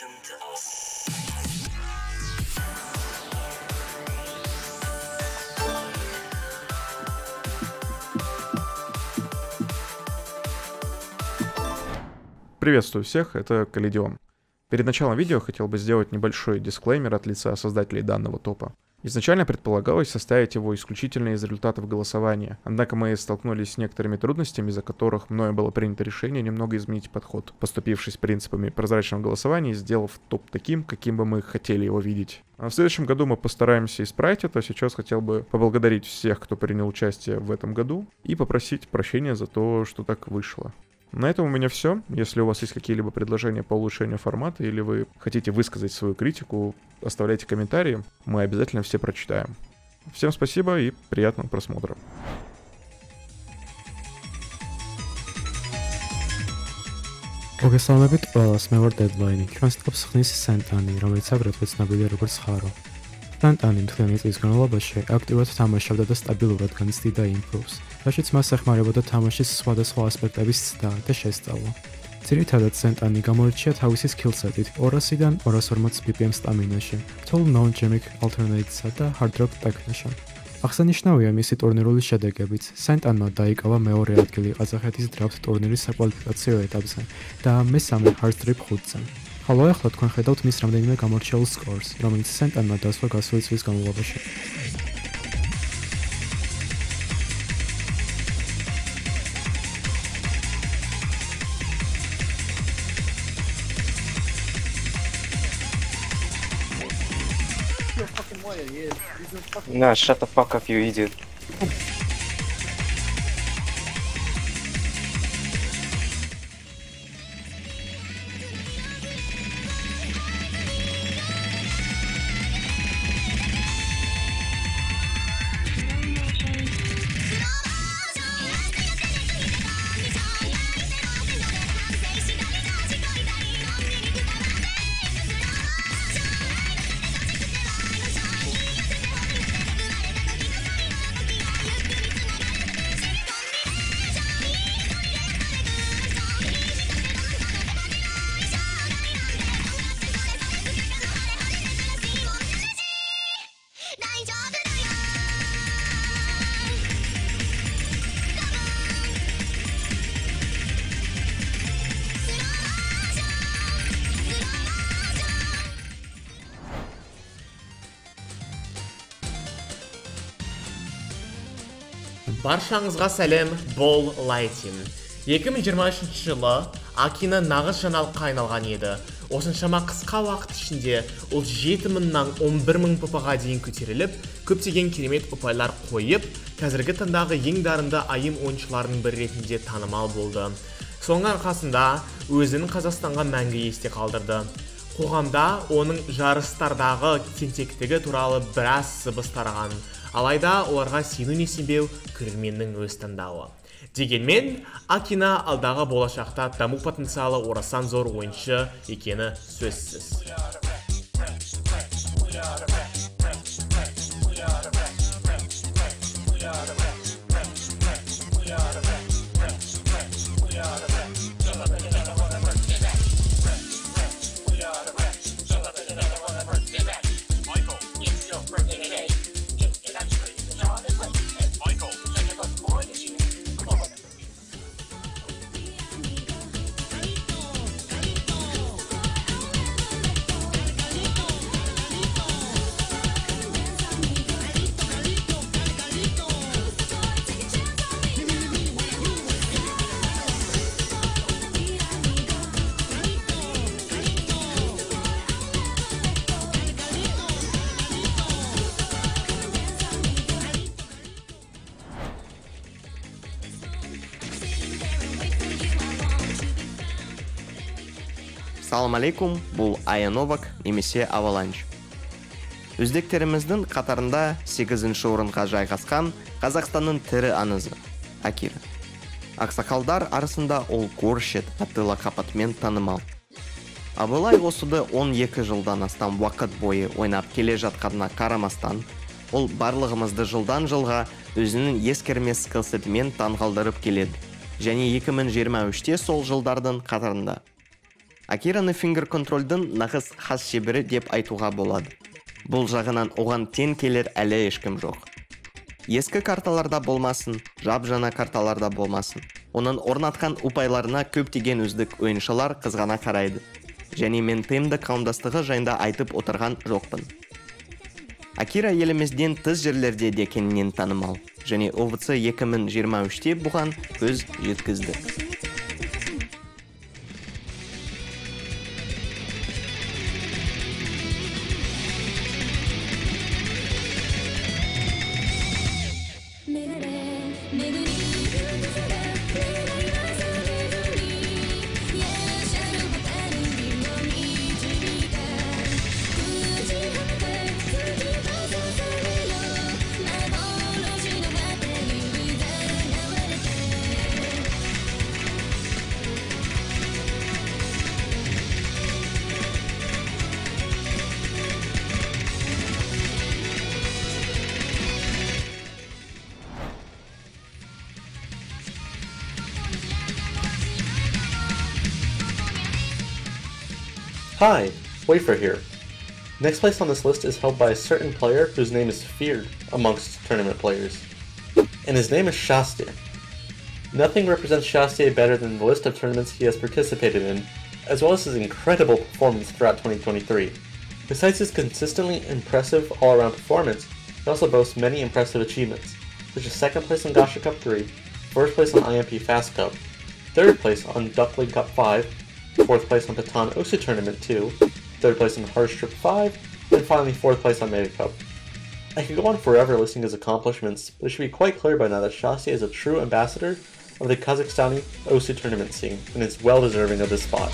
Welcome to us. Приветствую всех, это Калидион. Перед началом видео хотел бы сделать небольшой дисклеймер от лица создателей данного топа. Изначально предполагалось составить его исключительно из результатов голосования, однако мы столкнулись с некоторыми трудностями, из-за которых мною было принято решение немного изменить подход, поступившись принципами прозрачного голосования и сделав топ таким, каким бы мы хотели его видеть. А в следующем году мы постараемся исправить это. Сейчас хотел бы поблагодарить всех, кто принял участие в этом году, и попросить прощения за то, что так вышло. На этом у меня все. Если у вас есть какие-либо предложения по улучшению формата или вы хотите высказать свою критику, оставляйте комментарии, мы обязательно все прочитаем. Всем спасибо и приятного просмотра. მოგესალმებით ყველას, მე ვარ Deadline. ჩვენს ტოპს ხნის Sentani, რომელიც აგრეთვე ცნობილია როგორც Haro. Sentani მთლიანი წლის განმავლობაში აქტიურად თამაშობდა და სტაბილურად განიცდიდა improves, რაშიც მას ეხმარებოდა თამაშის სხვადასხვა ასპექტების ცდა და შესწავლა. ძირითადად Sentani გამოირჩია თავისი skillset-ით 200-დან 240 BPM სტამინაში, რთულ non-gemic alternate-სა და hard rock ტექნაში. აღსანიშნავია მისი ტურნირული შედეგებიც. Sentanმა დაიკავა მეორე ადგილი ყაზახეთის დრაფტ ტურნირის საკვალიფიკაციო ეტაპზე და მესამე hard trip 5-ზე. ხოლო ახლა თქვენ ხედავთ მის რამდენიმე გამორჩეულ სკორს, რომელიც Sentanმა დასვა გასული წლის განმავლობაში. Nah, shut the fuck up, you idiot. Баршаңызға сәлем, бұл Лайтин. 2023 жылы Акина нағыз жаңалыққа айналған еді. Осыншама қысқа уақыт ішінде ол 7000-нан 11000 ПП-ға дейін көтеріліп, көптеген керемет ұпайлар қойып, қазіргі таңдағы ең дарынды айым ойыншыларының бірі ретінде танымал болды. Соның арқасында өзінің Қазақстанға мәңгі есте қалдырды. Қоғамда оның жарыстардағы тентектігі туралы біраз сыбыс тараған. Алайда оларға сену не сенбеу көрерменнің өз таңдауы. Дегенмен, Акина алдағы болашақта даму потенциалы орасан зор ойыншы екені сөзсіз. Салам алейкум, бұл Аяновак немесе Аваланч. Үздіктеріміздің қатарында 8-ші орынға жайғасқан Қазақстанның тірі аңызы Акира. Ақсақалдар арасында ол Горшет атты лақапатымен танымал. Абылай осыды 12 жылдан астам уақыт бойы ойнап келе жатқанына қарамастан, ол барлығымызды жылдан жылға өзінің ескермес скиллсетімен таңғалдырып келеді. Және 2023-те сол жылдардың қатарында. Акираны фингер контрольдың нағыз хас шебері деп айтуға болады. Бұл жағынан оған тең келер әлі ешкім жоқ. Ескі карталарда болмасын, жап-жаңа карталарда болмасын. Оның орнатқан ұпайларына көптеген үздік ойыншылар қызғана қарайды. Және мен тмд қауымдастығы жайында айтып отырған жоқпын. Акира елімізден тыс жерлерде де кеңінен танымал. Және OVC 2023-те бұған көз жеткізді. Hi, Wafer here. Next place on this list is held by a certain player whose name is feared amongst tournament players. And his name is Shastia. Nothing represents Shastia better than the list of tournaments he has participated in, as well as his incredible performance throughout 2023. Besides his consistently impressive all-around performance, he also boasts many impressive achievements, such as 2nd place on Gacha Cup 3, 1st place on IMP Fast Cup, 3rd place on Duckling Cup 5, 4th place on Patan Osu Tournament 2, 3rd place on Harsh Trip 5, and finally 4th place on Mega Cup. I could go on forever listing his accomplishments, but it should be quite clear by now that Shastia is a true ambassador of the Kazakhstani Osu tournament scene, and is well deserving of this spot.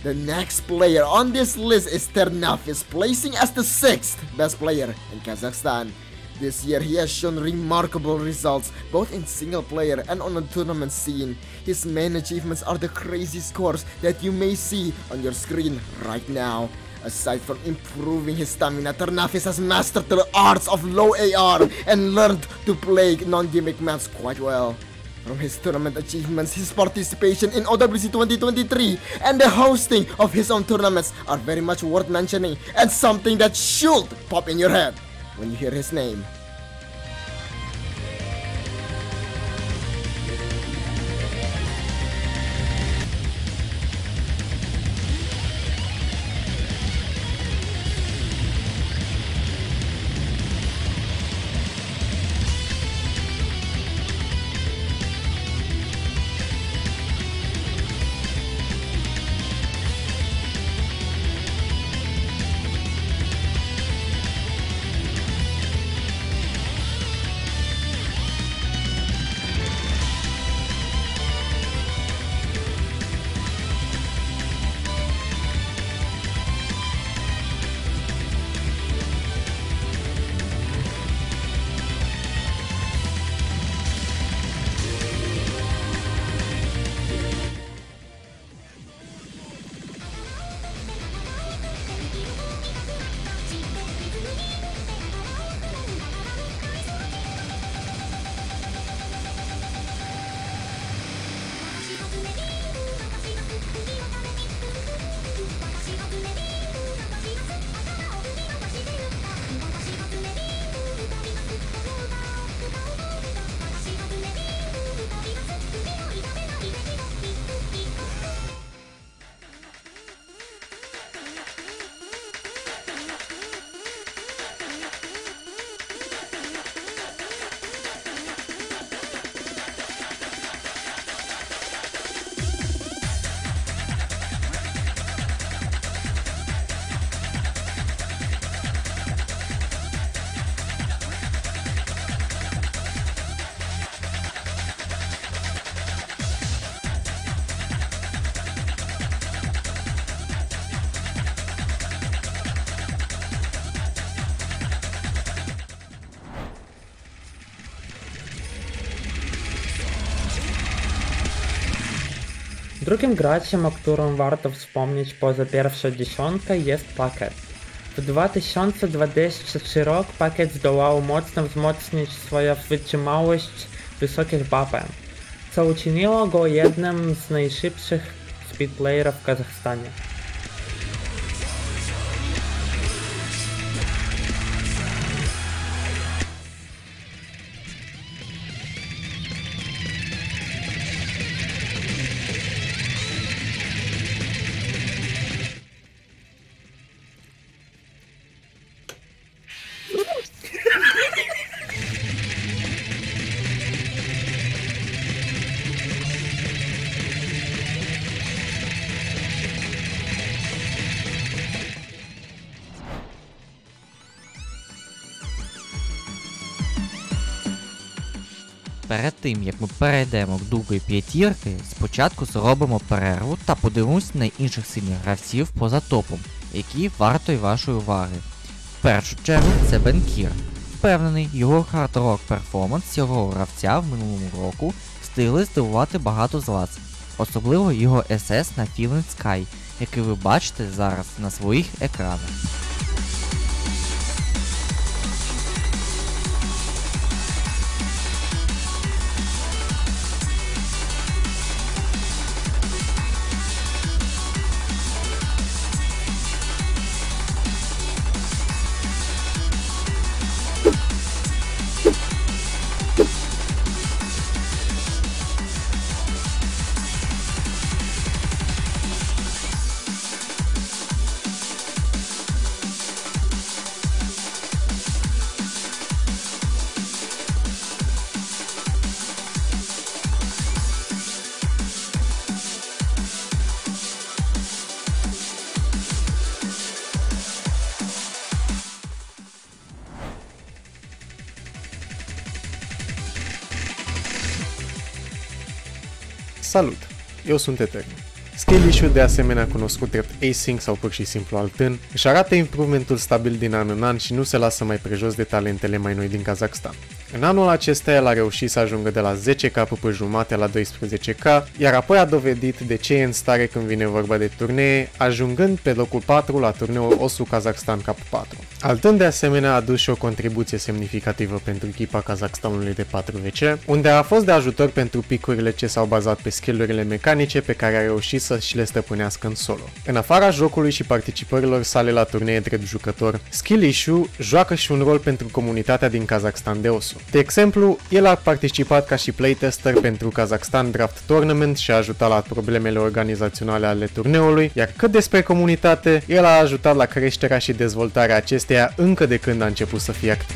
The next player on this list is Ternafis, placing as the 6th best player in Kazakhstan. This year he has shown remarkable results both in single player and on the tournament scene. His main achievements are the crazy scores that you may see on your screen right now. Aside from improving his stamina, Ternafis has mastered the arts of low AR and learned to play non-gimmick maps quite well. From his tournament achievements, his participation in OWC 2023 and the hosting of his own tournaments are very much worth mentioning and something that should pop in your head when you hear his name. Drugim graczem, o którym warto wspomnieć poza pierwszą dziesiątką, jest Packet. W 2023 rok Packet zdołał mocno wzmocnić swoją wytrzymałość wysokich BAPM, co uczyniło go jednym z najszybszych speedplayerów w Kazachstanie. Перед тим, як ми перейдемо до другої п'ятірки, спочатку зробимо перерву та подивимось на інших сильних гравців поза топом, які вартої вашої уваги. В першу чергу це Бенкір. Впевнений, його хард-рок перформанс цього гравця в минулому року встигли здивувати багато з вас. Особливо його СС на Feeling Sky, який ви бачите зараз на своїх екранах. Salut! Eu sunt Etern. Skill Issue, de asemenea cunoscut drept Async sau pur și simplu Altân, își arată improvementul stabil din an în an și nu se lasă mai prejos de talentele mai noi din Kazakhstan. În anul acesta el a reușit să ajungă de la 10k pe jumate la 12k, iar apoi a dovedit de ce e în stare când vine vorba de turnee, ajungând pe locul 4 la turneul OSU Kazakhstan Cup 4. Altând de asemenea a adus și o contribuție semnificativă pentru echipa Kazakhstanului de 4VC, unde a fost de ajutor pentru picurile ce s-au bazat pe skillurile mecanice pe care a reușit să și le stăpânească în solo. În afara jocului și participărilor sale la turnee drept jucător, Skill Issue joacă și un rol pentru comunitatea din Kazakhstan de OSU. De exemplu, el a participat ca și playtester pentru Kazakhstan Draft Tournament și a ajutat la problemele organizaționale ale turneului, iar cât despre comunitate, el a ajutat la creșterea și dezvoltarea acesteia încă de când a început să fie activ.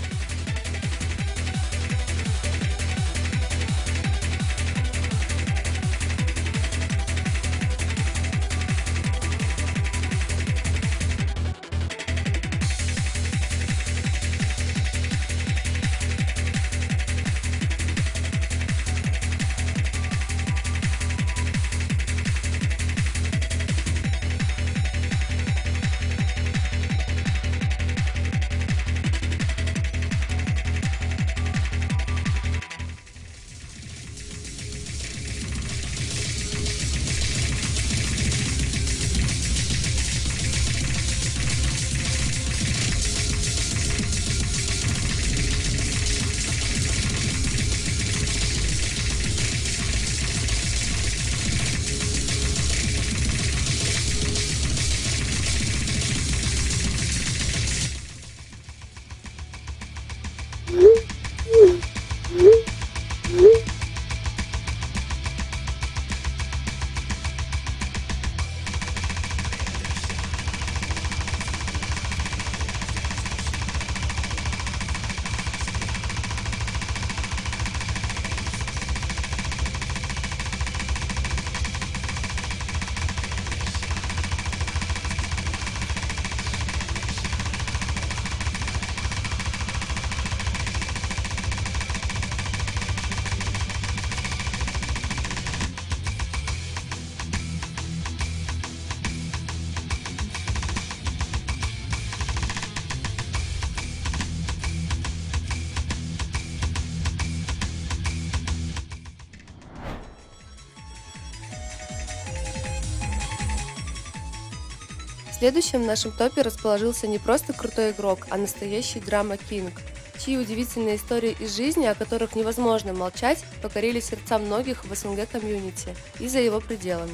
Следующим в нашем топе расположился не просто крутой игрок, а настоящий драма-кинг, чьи удивительные истории из жизни, о которых невозможно молчать, покорили сердца многих в СНГ комьюнити и за его пределами.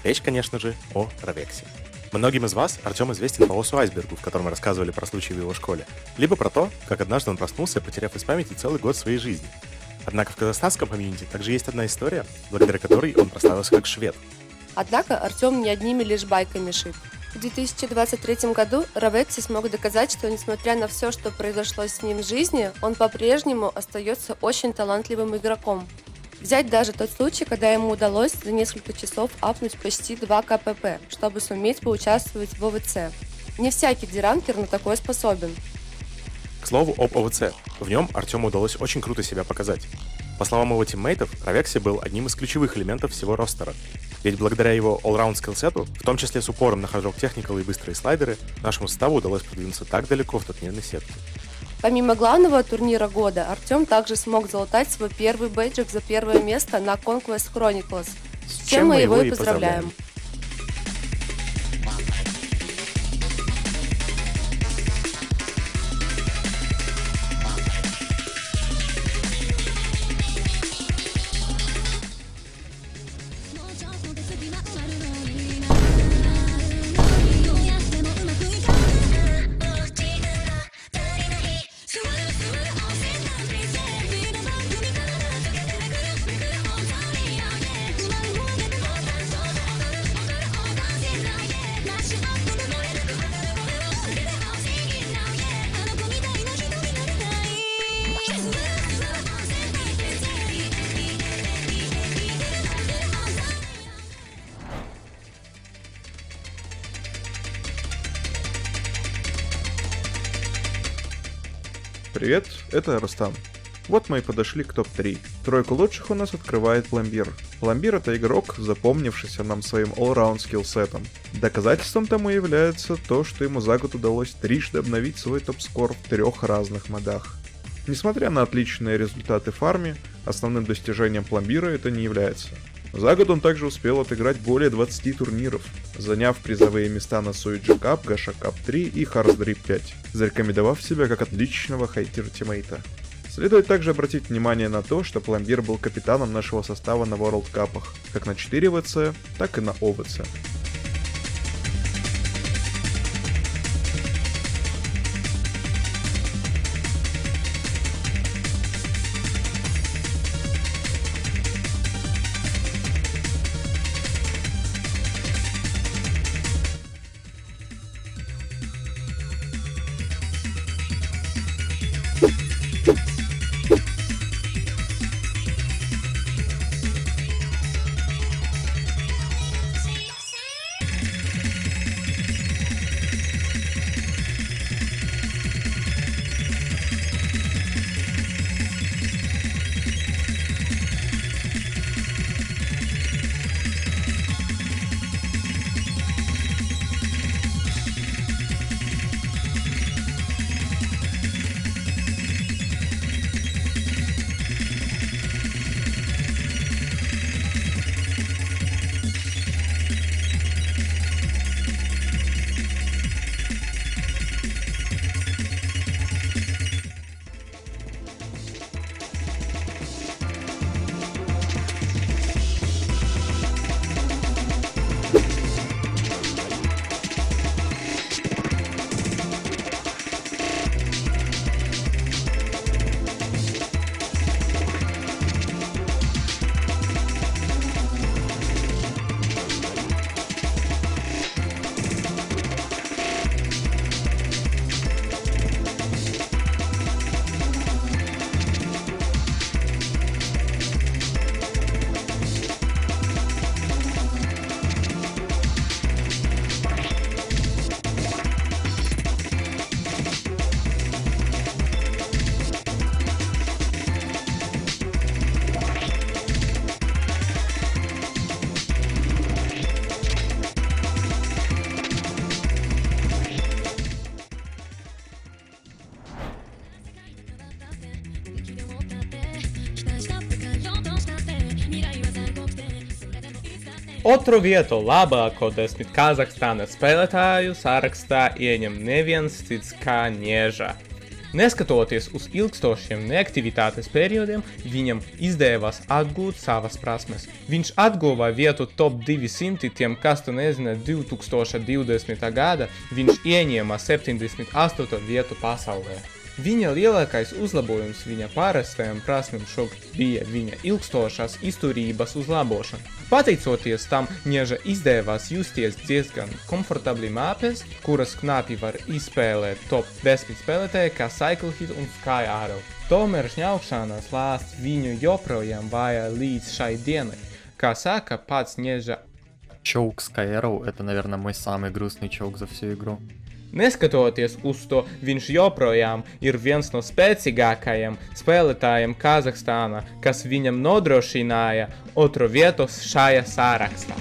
Речь, конечно же, о Равексе. Многим из вас Артем известен по Осу Айсбергу, в котором мы рассказывали про случай в его школе, либо про то, как однажды он проснулся, потеряв из памяти целый год своей жизни. Однако в казахстанском комьюнити также есть одна история, благодаря которой он прославился как швед. Однако Артем не одними лишь байками шит. В 2023 году Равекси смог доказать, что несмотря на все, что произошло с ним в жизни, он по-прежнему остается очень талантливым игроком. Взять даже тот случай, когда ему удалось за несколько часов апнуть почти 2 КПП, чтобы суметь поучаствовать в ОВЦ. Не всякий деранкер на такое способен. К слову об ОВЦ. В нем Артему удалось очень круто себя показать. По словам его тиммейтов, Равекси был одним из ключевых элементов всего ростера. Ведь благодаря его all-round скиллсету, в том числе с упором на хардрок техникал и быстрые слайдеры, нашему составу удалось продвинуться так далеко в турнирной сетке. Помимо главного турнира года, Артем также смог залутать свой первый бейджик за первое место на Conquest Chronicles, с чем мы его и поздравляем. Привет, это Рустам. Вот мы и подошли к топ-3. Тройку лучших у нас открывает Пломбир. Пломбир — это игрок, запомнившийся нам своим all-round скиллсетом. Доказательством тому является то, что ему за год удалось трижды обновить свой топ-скор в 3 разных модах. Несмотря на отличные результаты в фарме, основным достижением Пломбира это не является. За год он также успел отыграть более 20 турниров, заняв призовые места на Суиджи Cup, Gacha Cup 3 и Hearts Drip 5, зарекомендовав себя как отличного хайтир-тиммейта. Следует также обратить внимание на то, что Пломбир был капитаном нашего состава на World Cup'ах, как на 4 ВЦ, так и на ОВЦ. Otru vietu labāko 10 Kazahstānas spēlētāju sarakstā ieņem neviens cits kā Nieža. Neskatoties uz ilgstošiem neaktivitātes periodiem, viņam izdevās atgūt savas prasmes. Viņš atguva vietu top 200, tiem, kas to nezina, 2020. gada, viņš ieņēma 78. vietu pasaulē. Viņa lielākais uzlabojums viņa parastajām prasmēm šogad bija viņa ilgstošās izturības uzlabošana. Pateicoties tam, Nieža izdevās justies diezgan komfortabli māpēs, kuras knapi var izspēlēt top 10 spēlētāji kā Cycle Hit un Sky Arrow. Tomēr šņaukšanas lāsts viņu joprojām vajā līdz šai dienai. Kā saka pats Nieža. Choke Sky Arrow — это, наверное, мой самый грустный чоук за всю игру. Neskatoties uz to, viņš joprojām ir viens no spēcīgākajiem spēlētājiem Kazahstānā, kas viņam nodrošināja otru vietu šajā sarakstā.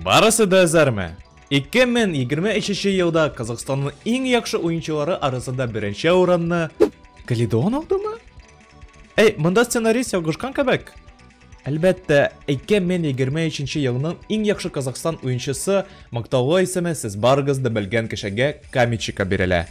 Барысы да әзерме? 2023 елда Қазақстанның ең яхшы ойынчылары арасында беренче урынны Калидон алдымы? Монда сценарист ялгышкан кебек. Әлбәттә, 2023 елның иң яхшы Казахстан уенчысы мактаулы исеме сез барыгызды белгән кешегә Камичика бирелә.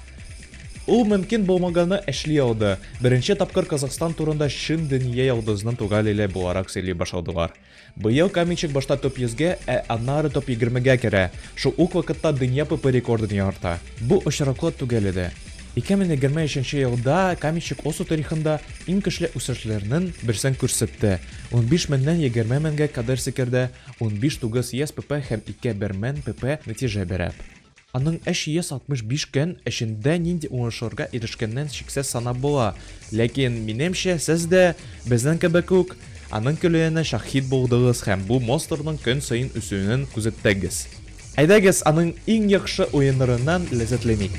Ул мөмкин булмаганы эшли алды. Беренче тапкыр Казахстан турында шин дөнья йолдызының тугал буларак сөйли башладылар. Быел Камичик башта топ 100-ге, аннары топ 20-ге керә. Шул ук вакытта дөнья ПП рекордын ярта. Бу очраклы түгел иде. 2023 елда Камичик Осу тарихында иң көчле үсешләрнең берсен күрсәтте. 15 меңнән 20 меңгә кадәр сикерде, 15 ЕС ПП һәм 2 мең ПП нәтиҗә бирә. Аның 65 көн эшендә нинди уңышларга ирешкәннән шиксез санап була. Ләкин минемчә сез дә безнең кебек үк аның көлүенә шаһид булдыгыз һәм бу монстрның көн саен үсүенен күзәттегез. Әйдәгез аның иң яхшы уеннарыннан ләззәтләник.